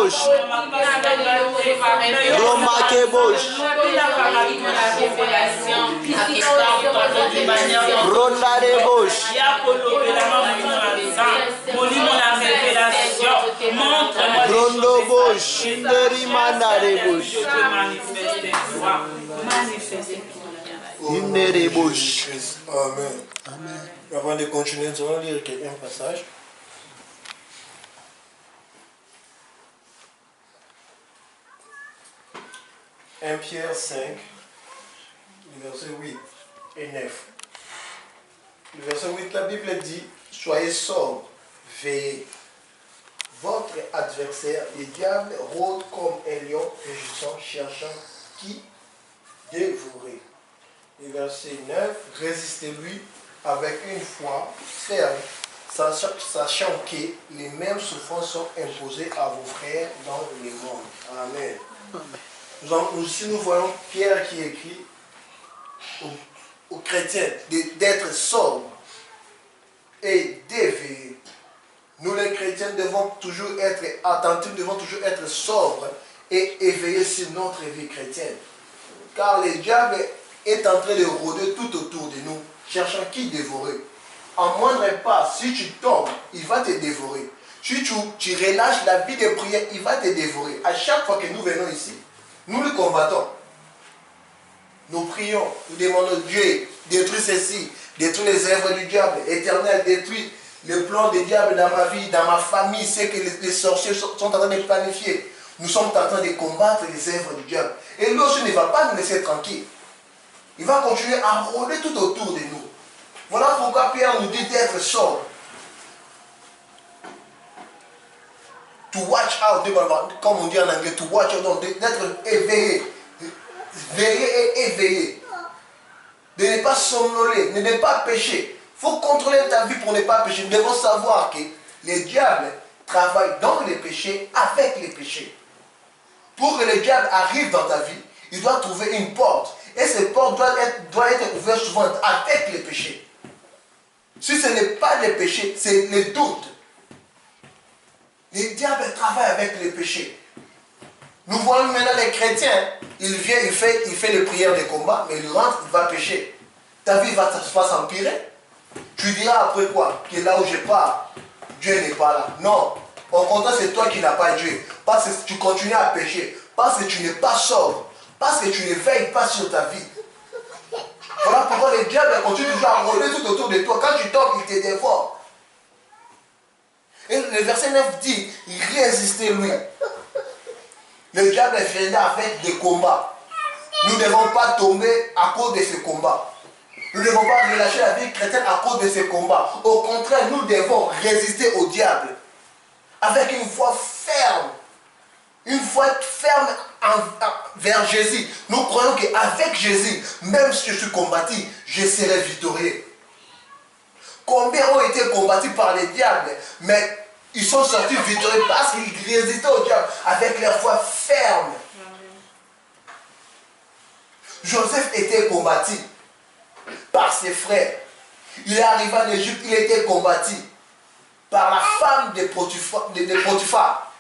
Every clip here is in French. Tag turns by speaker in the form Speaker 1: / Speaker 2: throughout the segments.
Speaker 1: Bosch. Romake Bosch. Rondare Bosch. Rondo Bosch. Inderi Mandare Bosch. Inderi Bosch.
Speaker 2: Amen. Amen. Avant de continuer, nous allons lire un passage. 1 Pierre 5, verset 8 et 9. Le verset 8, la Bible dit, soyez sobres, veillez. Votre adversaire, le diable, rôde comme un lion rugissant, cherchant qui dévorer. Le verset 9, résistez-lui avec une foi ferme, sachant que les mêmes souffrances sont imposées à vos frères dans le monde. Amen. Ici, nous voyons Pierre qui écrit aux chrétiens d'être sobres et d'éveiller. Nous, les chrétiens, devons toujours être attentifs, devons toujours être sobres et éveillés sur notre vie chrétienne. Car le diable est en train de rôder tout autour de nous, cherchant qui dévorer. En moindre pas, si tu tombes, il va te dévorer. Si tu relâches la vie de prière, il va te dévorer. À chaque fois que nous venons ici, nous le combattons. Nous prions, nous demandons Dieu, détruis ceci, détruis les œuvres du diable, Éternel, détruis le plan du diable dans ma vie, dans ma famille, c'est que les sorciers sont en train de planifier. Nous sommes en train de combattre les œuvres du diable. Et lui aussi ne va pas nous laisser tranquilles. Il va continuer à rôder tout autour de nous. Voilà pourquoi Pierre nous dit d'être sobre. To watch out, comme on dit en anglais, to watch out, d'être éveillé. Veiller et éveiller. De ne pas somnoler, de ne pas pécher. Il faut contrôler ta vie pour ne pas pécher. Nous devons savoir que le diable travaille dans les péchés, avec les péchés. Pour que le diable arrive dans ta vie, il doit trouver une porte. Et cette porte doit être ouverte souvent avec les péchés. Si ce n'est pas les péchés, c'est les doutes. Le diable travaille avec les péchés. Nous voyons maintenant les chrétiens, il vient, il fait les prières de combat, mais il rentre, il va pécher. Ta vie va s'empirer. Tu diras après quoi? Que là où je pars, Dieu n'est pas là. Non. Au contraire, c'est toi qui n'as pas Dieu. Parce que tu continues à pécher. Parce que tu n'es pas sobre. Parce que tu ne veilles pas sur ta vie. Voilà pourquoi le diable continue toujours à rôder tout autour de toi. Quand tu tombes, il te dévore. Et le verset 9 dit, résistez-lui. Le diable est là avec des combats. Nous ne devons pas tomber à cause de ces combats. Nous ne devons pas relâcher la vie chrétienne à cause de ces combats. Au contraire, nous devons résister au diable avec une foi ferme. Une foi ferme vers Jésus. Nous croyons qu'avec Jésus, même si je suis combattu, je serai victorieux. Combien ont été combattus par les diables, mais ils sont sortis victorieux parce qu'ils résistaient au diable avec leur foi ferme. Joseph était combattu par ses frères. Il est arrivé en Égypte, il était combattu par la femme de Potiphar.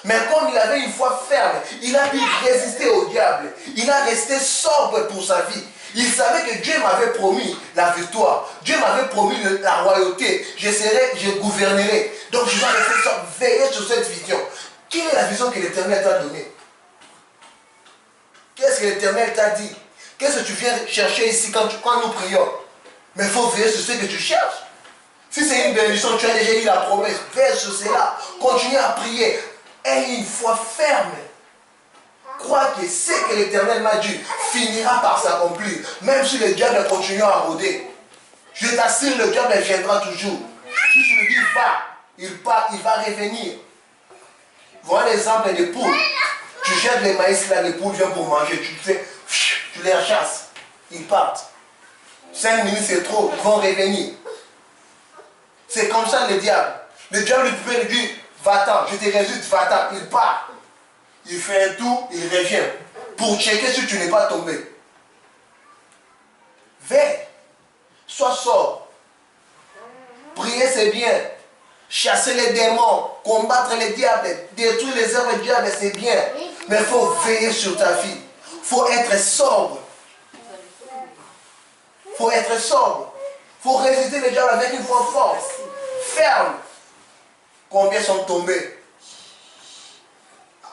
Speaker 2: Mais comme il avait une foi ferme, il a pu résister au diable. Il a resté sobre pour sa vie. Il savait que Dieu m'avait promis la victoire. Dieu m'avait promis la royauté. Je gouvernerai. Donc je dois rester sobre, veiller sur cette vision. Quelle est la vision que l'Éternel t'a donnée? Qu'est-ce que l'Éternel t'a dit? Qu'est-ce que tu viens chercher ici quand nous prions? Mais il faut veiller sur ce que tu cherches. Si c'est une bénédiction, tu as déjà eu la promesse. Veille sur cela. Continue à prier. Aie une foi ferme. Crois que ce que l'Éternel m'a dit finira par s'accomplir. Même si le diable continue à rôder. Je t'assure, le diable viendra toujours. Si tu lui dis va, il part, il va revenir. Voilà l'exemple des poules. Tu jettes les maïs là, les poules viennent pour manger. Tu les chasses. Ils partent. 5 minutes c'est trop, ils vont revenir. C'est comme ça le diable. Le diable peut lui dire va-t'en, je te résulte, va-t'en. Il part. Il fait un tour, il revient. Pour checker si tu n'es pas tombé. Veille. Sois sobre. Prier c'est bien. chasser les démons, combattre les diables, détruire les œuvres du diable, c'est bien. Mais il faut veiller sur ta vie. Il faut être sobre. Il faut être sobre. Il faut résister le diable avec une foi forte, ferme. Combien sont tombés?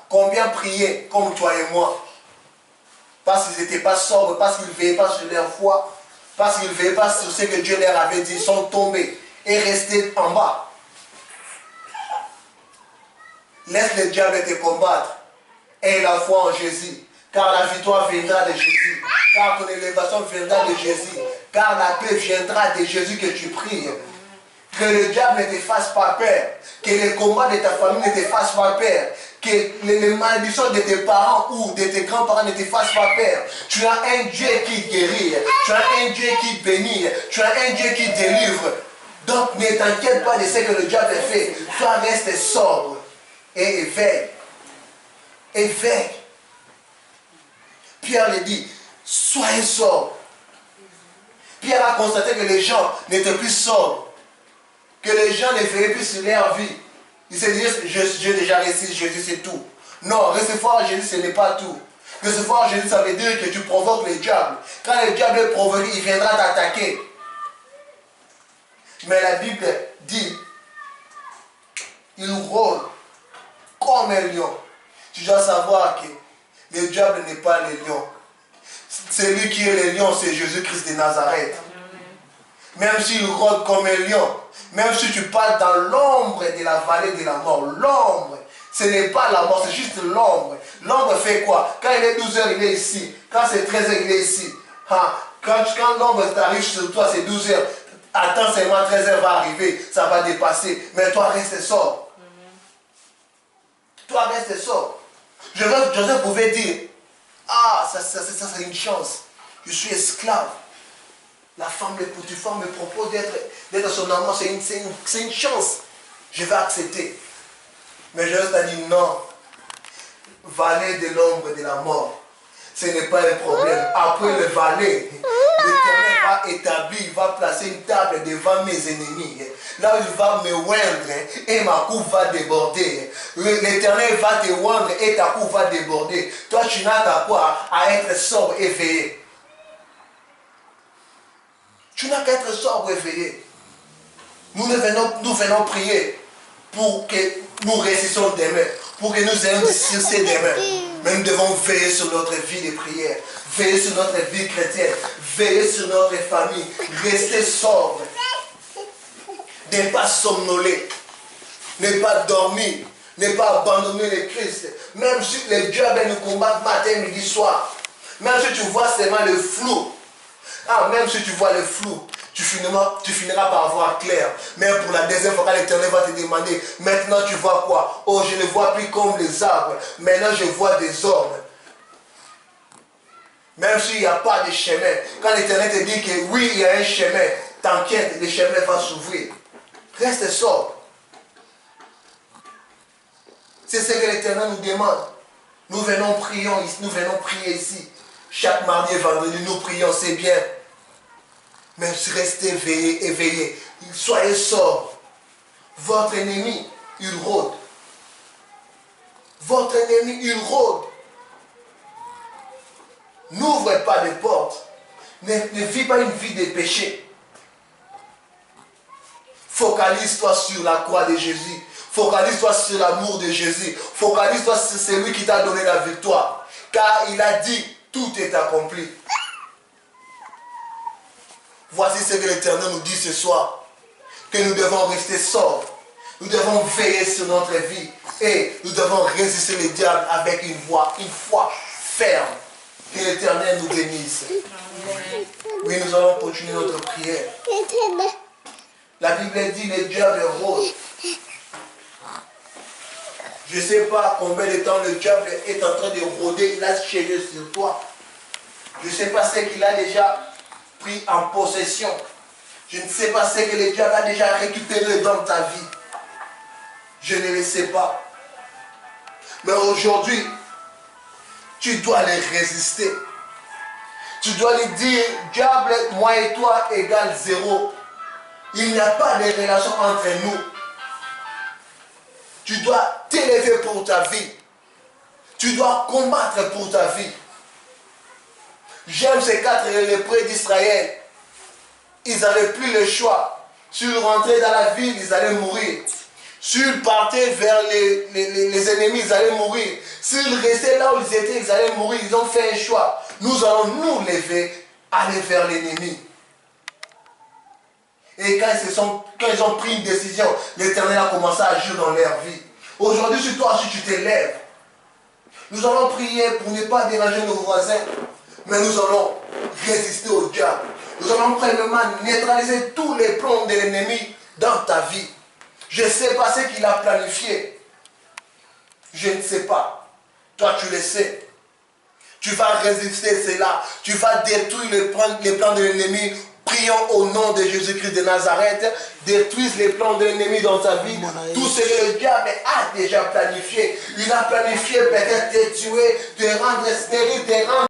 Speaker 2: Combien priaient comme toi et moi? Parce qu'ils n'étaient pas sobres, parce qu'ils ne veillaient pas sur leur foi, parce qu'ils ne veillaient pas sur ce que Dieu leur avait dit, ils sont tombés et restés en bas. Laisse le diable te combattre. Aie la foi en Jésus, car la victoire viendra de Jésus, car ton élévation viendra de Jésus, car la paix viendra de Jésus que tu pries. Que le diable ne te fasse pas peur, que les combats de ta famille ne te fassent pas peur, que les malédictions de tes parents ou de tes grands-parents ne te fassent pas peur. Tu as un Dieu qui guérit, tu as un Dieu qui bénit, tu as un Dieu qui délivre. Donc ne t'inquiète pas de ce que le diable fait. Toi reste sobre et éveille. Éveille. Pierre le dit, soyez sobre. Pierre a constaté que les gens n'étaient plus sobres, que les gens ne faisaient plus sur leur vie. Il s'est dit, j'ai déjà réussi, Jésus c'est tout. Non, recevoir Jésus ce n'est pas tout. Recevoir Jésus ça veut dire que tu provoques le diable. Quand le diable est provoqué, il viendra t'attaquer. Mais la Bible dit, il rôde comme un lion. Tu dois savoir que le diable n'est pas le lion. Celui qui est le lion, c'est Jésus-Christ de Nazareth. Même s'il rôde comme un lion, même si tu parles dans l'ombre de la vallée de la mort, l'ombre, ce n'est pas la mort, c'est juste l'ombre. L'ombre fait quoi? Quand il est 12 h, il est ici. Quand c'est 13 h, il est ici. Quand l'ombre t'arrive sur toi, c'est 12 h. Attends seulement 13 h va arriver, ça va dépasser. Mais toi, reste sobre. Toi, reste sobre. Joseph pouvait dire, ah, ça c'est une chance. Je suis esclave. La femme de Potiphar me propose d'être son amant, c'est une chance. Je vais accepter. Mais Joseph a dit non. Vallée de l'ombre de la mort, ce n'est pas un problème. Après le vallée, l'Éternel va établir, il va placer une table devant mes ennemis. Là où il va me oindre et ma coupe va déborder. L'Éternel va te oindre et ta coupe va déborder. Toi, tu n'as qu'à quoi? À être sobre et veillé. Tu n'as qu'à être sobre et veillé. Nous venons prier pour que nous résistions demain, pour que nous ayons du succès demain. Mais nous devons veiller sur notre vie de prière, veiller sur notre vie chrétienne, veiller sur notre famille, rester sobre, ne pas somnoler, ne pas dormir, ne pas abandonner le Christ. Même si les diables nous combattent matin, midi, soir, même si tu vois seulement le flou, même si tu vois le flou, tu finiras par voir clair. Mais pour la deuxième fois, quand l'Éternel va te demander, maintenant tu vois quoi? Oh, je ne vois plus comme les arbres, maintenant je vois des hommes. Même s'il n'y a pas de chemin, quand l'Éternel te dit que oui, il y a un chemin, t'inquiète, le chemin va s'ouvrir. Reste sobre. C'est ce que l'Éternel nous demande. Nous venons prier ici. Chaque mardi et vendredi, nous prions, c'est bien. Mais restez éveillés. Soyez sobres. Votre ennemi, il rôde. Votre ennemi, il rôde. N'ouvrez pas de portes. Ne vis pas une vie de péché. Focalise-toi sur la croix de Jésus. Focalise-toi sur l'amour de Jésus. Focalise-toi sur celui qui t'a donné la victoire. Car il a dit, tout est accompli. Voici ce que l'Éternel nous dit ce soir. Que nous devons rester sobres. Nous devons veiller sur notre vie. Et nous devons résister le diable avec une foi ferme. Que l'Éternel nous bénisse. Oui, nous allons continuer notre prière. La Bible dit, le diable rôde. Je ne sais pas combien de temps le diable est en train de rôder. Il a cherché sur toi. Je ne sais pas ce qu'il a déjà pris en possession. Je ne sais pas ce que le diable a déjà récupéré dans ta vie. Je ne le sais pas. Mais aujourd'hui, tu dois les résister. Tu dois lui dire, diable, moi et toi égale 0. Il n'y a pas de relation entre nous. Tu dois t'élever pour ta vie. Tu dois combattre pour ta vie. J'aime ces 4 lépreux d'Israël. Ils n'avaient plus le choix. S'ils rentraient dans la ville, ils allaient mourir. S'ils partaient vers les ennemis, ils allaient mourir. S'ils restaient là où ils étaient, ils allaient mourir. Ils ont fait un choix. Nous allons nous lever, aller vers l'ennemi. Et quand ils ont pris une décision, l'Éternel a commencé à agir dans leur vie. Aujourd'hui, si toi, si tu t'élèves, nous allons prier pour ne pas déranger nos voisins, mais nous allons résister au diable. Nous allons premièrement neutraliser tous les plans de l'ennemi dans ta vie. Je ne sais pas ce qu'il a planifié. Je ne sais pas. Toi, tu le sais. Tu vas résister cela. Tu vas détruire les plans de l'ennemi. Prions au nom de Jésus-Christ de Nazareth. Détruise les plans de l'ennemi dans ta vie. Tout ce que le diable a déjà planifié. Il a planifié peut-être de te tuer, de rendre stérile, de rendre